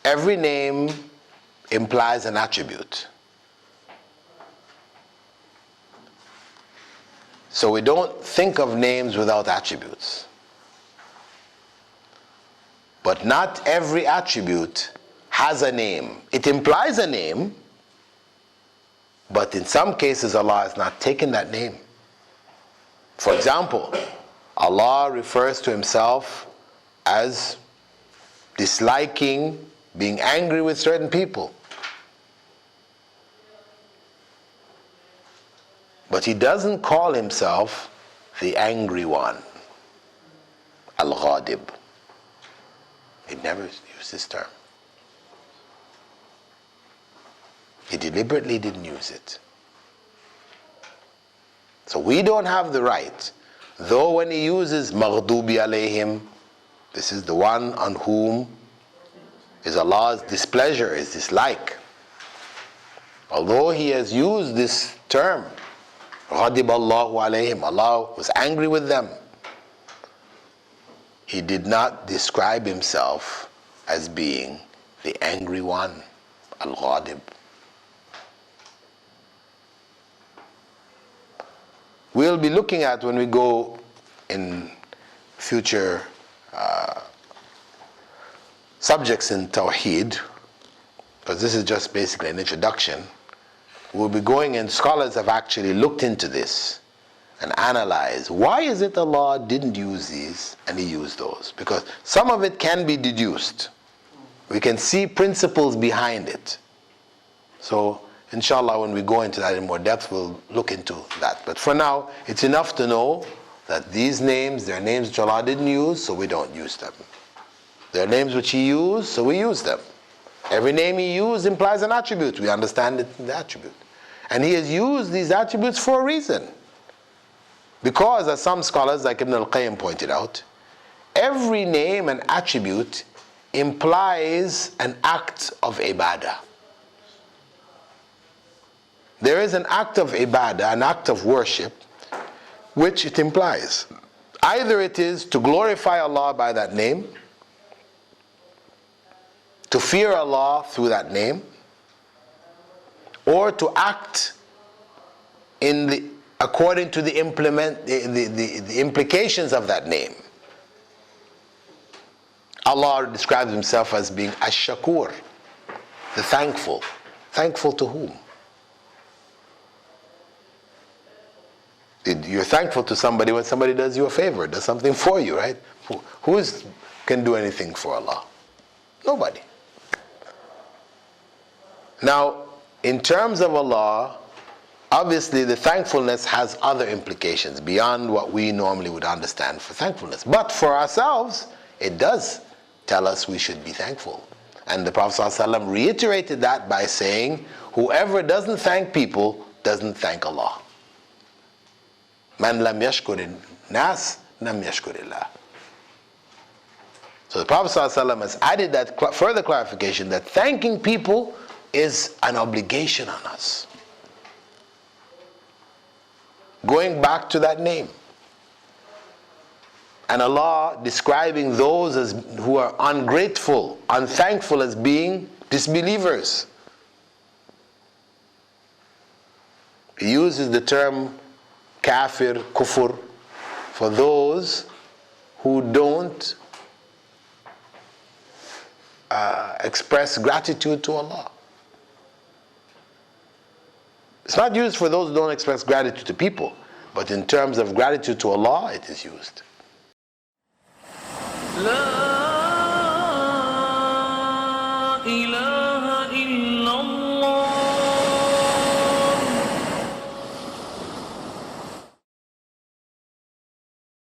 every name implies an attribute. So we don't think of names without attributes. But not every attribute has a name. It implies a name, but in some cases Allah has not taken that name. For example, Allah refers to Himself as disliking, being angry with certain people. But He doesn't call Himself the angry one, Al-Ghadib. He never used this term. He deliberately didn't use it. So we don't have the right, though when He uses Maghdubi alayhim, this is the one on whom is Allah's displeasure, His dislike. Although He has used this term, Ghadib Allahu alayhim, Allah was angry with them, He did not describe Himself as being the angry one, Al-Ghadib. We'll be looking at, when we go in future subjects in Tawheed, because this is just basically an introduction, we'll be going, and scholars have actually looked into this and analyzed, why is it Allah didn't use these and He used those? Because some of it can be deduced. We can see principles behind it. So inshallah, when we go into that in more depth, we'll look into that. But for now, it's enough to know that these names, they're names which Allah didn't use, so we don't use them. They're names which He used, so we use them. Every name He used implies an attribute. We understand it in the attribute. And He has used these attributes for a reason. Because, as some scholars like Ibn al-Qayyim pointed out, every name and attribute implies an act of ibadah. There is an act of ibadah, an act of worship, which it implies. Either it is to glorify Allah by that name, to fear Allah through that name, or to act according to the implications of that name. Allah describes Himself as being Ash-Shakur, the thankful. Thankful to whom? You're thankful to somebody when somebody does you a favor, does something for you, right? Who can do anything for Allah? Nobody. Now, in terms of Allah, obviously the thankfulness has other implications beyond what we normally would understand for thankfulness. But for ourselves, it does tell us we should be thankful. And the Prophet ﷺ reiterated that by saying, whoever doesn't thank people doesn't thank Allah. Man lam yashkurin nas lam yashkurillah. So the Prophet ﷺ has added that further clarification that thanking people is an obligation on us. Going back to that name. And Allah describing those who are ungrateful, unthankful as being disbelievers. He uses the term kafir, kufr, for those who don't express gratitude to Allah. It's not used for those who don't express gratitude to people, but in terms of gratitude to Allah, it is used. La ilaha illa